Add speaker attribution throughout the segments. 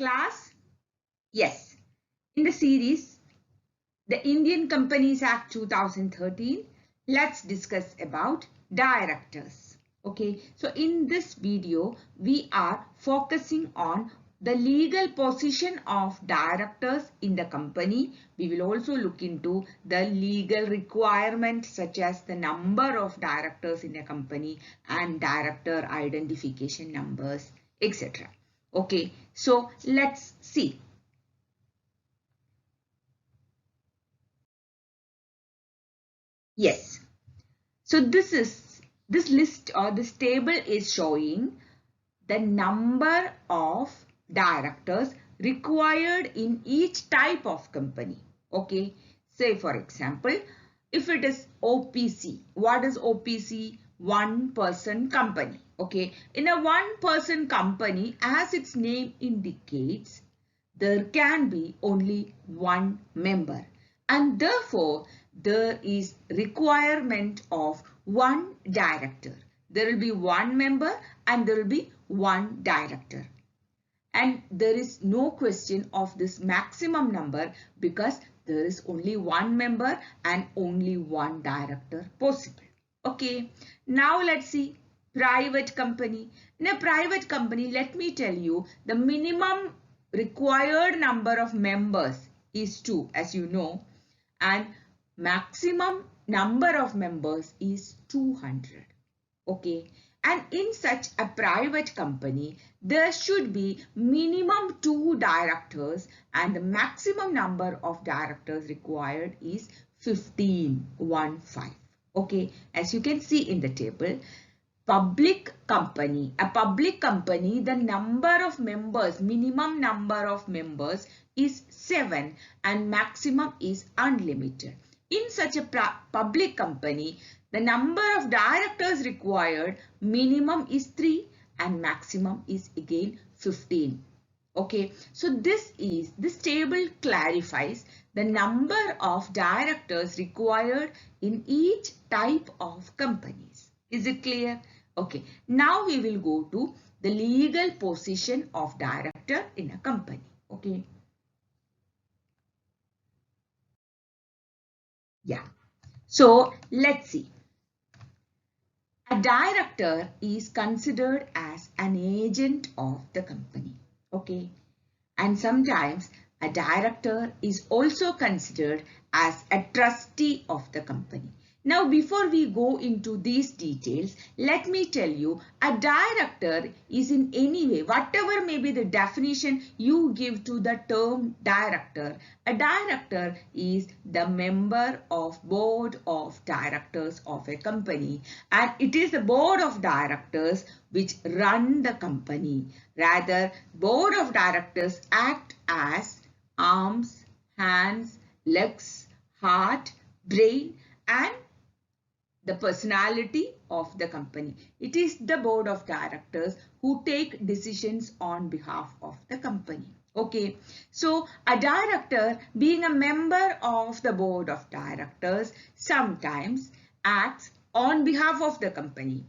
Speaker 1: class? Yes. In the series, the Indian Companies Act 2013, let's discuss about directors. Okay, so in this video, we are focusing on the legal position of directors in the company. We will also look into the legal requirements such as the number of directors in a company and director identification numbers, etc. Okay, so let's see. Yes. So this list or this table is showing the number of directors required in each type of company. Okay. Say for example, if it is OPC, what is OPC? One person company. Okay. In a one person company, as its name indicates, there can be only one member, and therefore there is requirement of one director. There will be one member and there will be one director. And there is no question of this maximum number because there is only one member and only one director possible. Okay, now let's see private company. In a private company, let me tell you, the minimum required number of members is 2, as you know, and maximum number of members is 200. Okay, and in such a private company, there should be minimum 2 directors and the maximum number of directors required is 15. Okay, as you can see in the table, public company, the number of members, minimum number of members is 7 and maximum is unlimited. In such a public company, the number of directors required, minimum is 3 and maximum is again 15. Okay, so this table clarifies the number of directors required in each type of companies. Is it clear? Okay, now we will go to the legal position of director in a company. Okay. Yeah. So let's see. A director is considered as an agent of the company. Okay. And sometimes a director is also considered as a trustee of the company. Now, before we go into these details, let me tell you, a director is in any way, whatever may be the definition you give to the term director, a director is the member of board of directors of a company, and it is the board of directors which run the company. Rather, board of directors act as arms, hands, legs, heart, brain, and the personality of the company. It is the board of directors who take decisions on behalf of the company. Okay, so a director, being a member of the board of directors, sometimes acts on behalf of the company.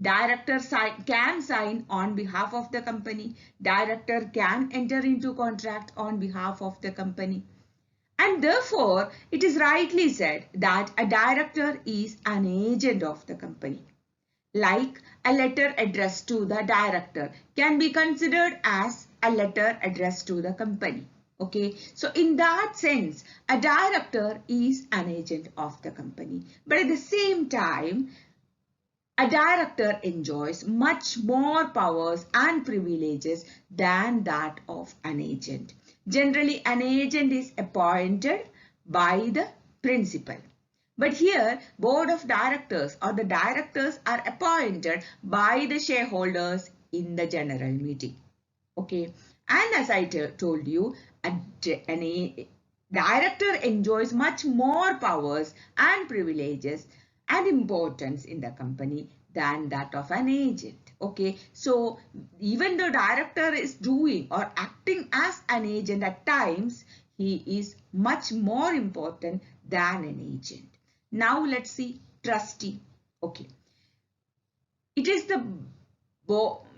Speaker 1: Director can sign on behalf of the company. Director can enter into contract on behalf of the company. And therefore, it is rightly said that a director is an agent of the company. Like a letter addressed to the director can be considered as a letter addressed to the company. Okay, so in that sense, a director is an agent of the company. But at the same time, a director enjoys much more powers and privileges than that of an agent. Generally, an agent is appointed by the principal. But here, board of directors or the directors are appointed by the shareholders in the general meeting. Okay, and as I told you, a director enjoys much more powers and privileges and importance in the company than that of an agent. Okay, so even the director is doing or acting as an agent at times, he is much more important than an agent. Now let's see trustee. Okay, it is the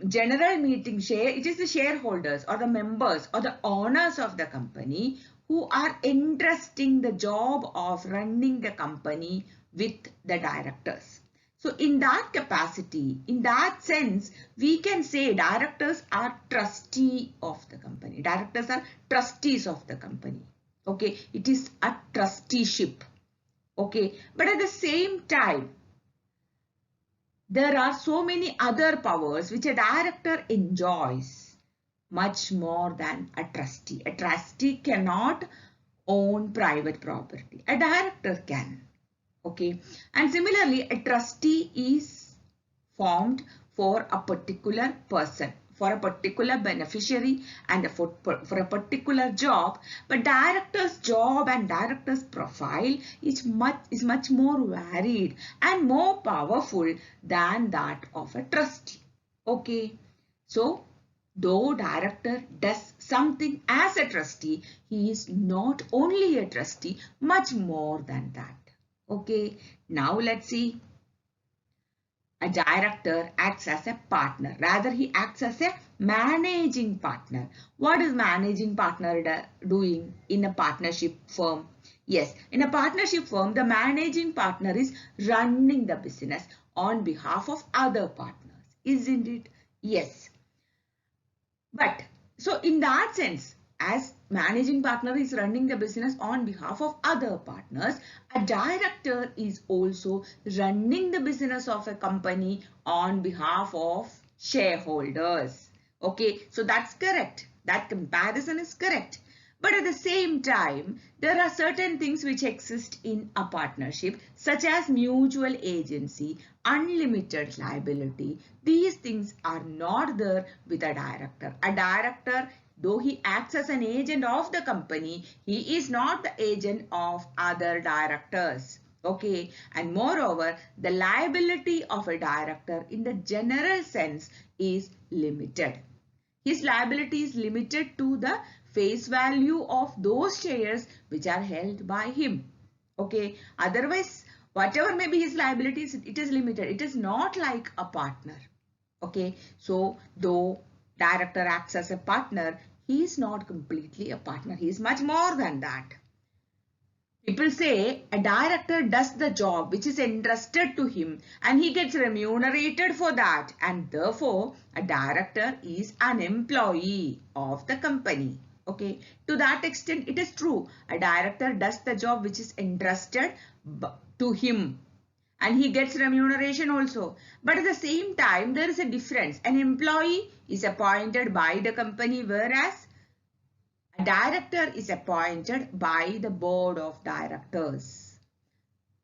Speaker 1: general meeting it is the shareholders or the members or the owners of the company who are entrusting the job of running the company with the directors. So in that capacity, in that sense, we can say directors are trustee of the company. Directors are trustees of the company. Okay, it is a trusteeship. Okay, but at the same time, there are so many other powers which a director enjoys much more than a trustee. A trustee cannot own private property. A director can. Okay. And similarly, a trustee is formed for a particular person, for a particular beneficiary and for a particular job. But director's job and director's profile is much more varied and more powerful than that of a trustee. Okay. So, though director does something as a trustee, he is not only a trustee, much more than that. Okay, now let's see. A director acts as a partner. Rather, he acts as a managing partner. What is managing partner doing in a partnership firm? Yes, in a partnership firm, the managing partner is running the business on behalf of other partners. Isn't it? Yes. But, so in that sense, as managing partner is running the business on behalf of other partners, a director is also running the business of a company on behalf of shareholders. Okay, so that's correct. That comparison is correct. But at the same time, there are certain things which exist in a partnership, such as mutual agency, unlimited liability. These things are not there with a director. A director, though he acts as an agent of the company, he is not the agent of other directors. Okay, and moreover, the liability of a director in the general sense is limited. His liability is limited to the face value of those shares which are held by him. Okay, otherwise, whatever may be his liabilities, it is limited. It is not like a partner. Okay, so though director acts as a partner, he is not completely a partner. He is much more than that. People say a director does the job which is entrusted to him and he gets remunerated for that, and therefore a director is an employee of the company. Okay, to that extent it is true. A director does the job which is entrusted to him and he gets remuneration also. But at the same time, there is a difference. An employee is appointed by the company, whereas a director is appointed by the board of directors.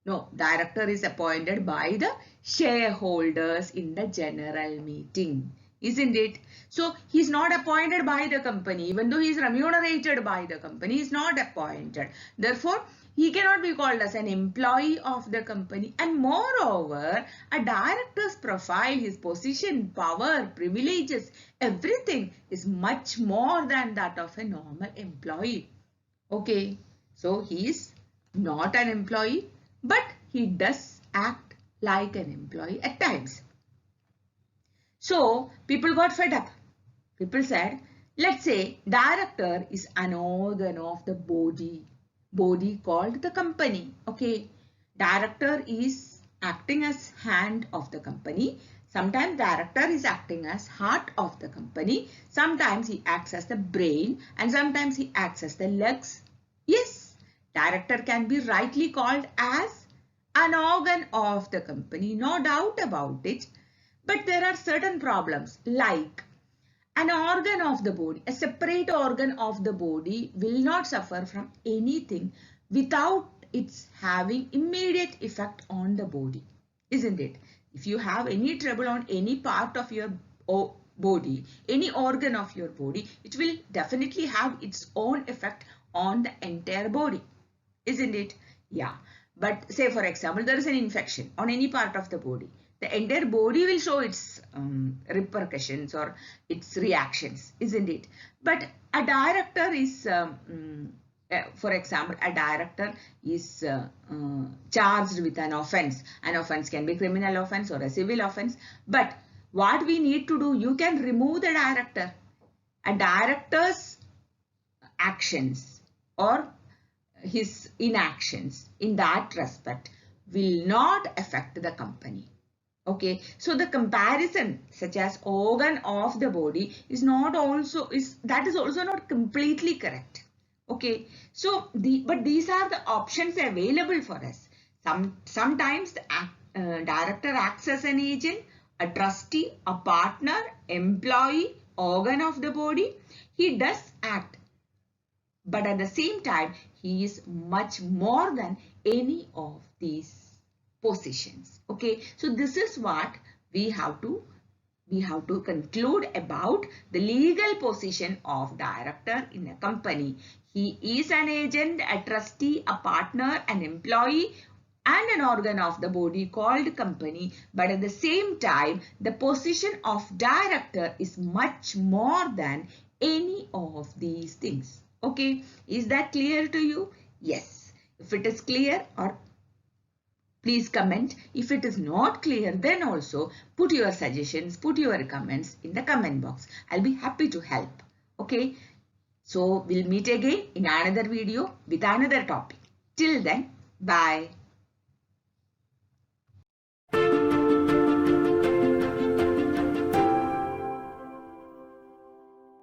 Speaker 1: No, director is appointed by the shareholders in the general meeting. Isn't it? So, he is not appointed by the company. Even though he is remunerated by the company, he is not appointed. Therefore, he cannot be called as an employee of the company. And moreover, a director's profile, his position, power, privileges, everything is much more than that of a normal employee. Okay, so he is not an employee, but he does act like an employee at times. So, people got fed up. People said, let's say director is an organ of the body called the company. Okay, director is acting as hand of the company. Sometimes director is acting as heart of the company. Sometimes he acts as the brain and sometimes he acts as the legs. Yes, director can be rightly called as an organ of the company, no doubt about it. But there are certain problems like an organ of the body, a separate organ of the body will not suffer from anything without its having immediate effect on the body, isn't it? If you have any trouble on any part of your body, any organ of your body, it will definitely have its own effect on the entire body, isn't it? Yeah. But say for example, there is an infection on any part of the body. The entire body will show its repercussions or its reactions, isn't it? But a director is, for example, a director is charged with an offense. An offense can be criminal offense or a civil offense. But what we need to do, you can remove the director. A director's actions or his inactions in that respect will not affect the company. Okay, so the comparison such as organ of the body is also not completely correct. Okay, so but these are the options available for us. Sometimes the director acts as an agent, a trustee, a partner, employee, organ of the body. He does act, but at the same time he is much more than any of these positions. Okay, so this is what we have to conclude about the legal position of director in a company. He is an agent, a trustee, a partner, an employee, and an organ of the body called company, but at the same time the position of director is much more than any of these things. Okay, is that clear to you? Yes. If it is clear, or please comment. If it is not clear, then also put your suggestions, put your comments in the comment box. I'll be happy to help. Okay. So we'll meet again in another video with another topic. Till then, bye.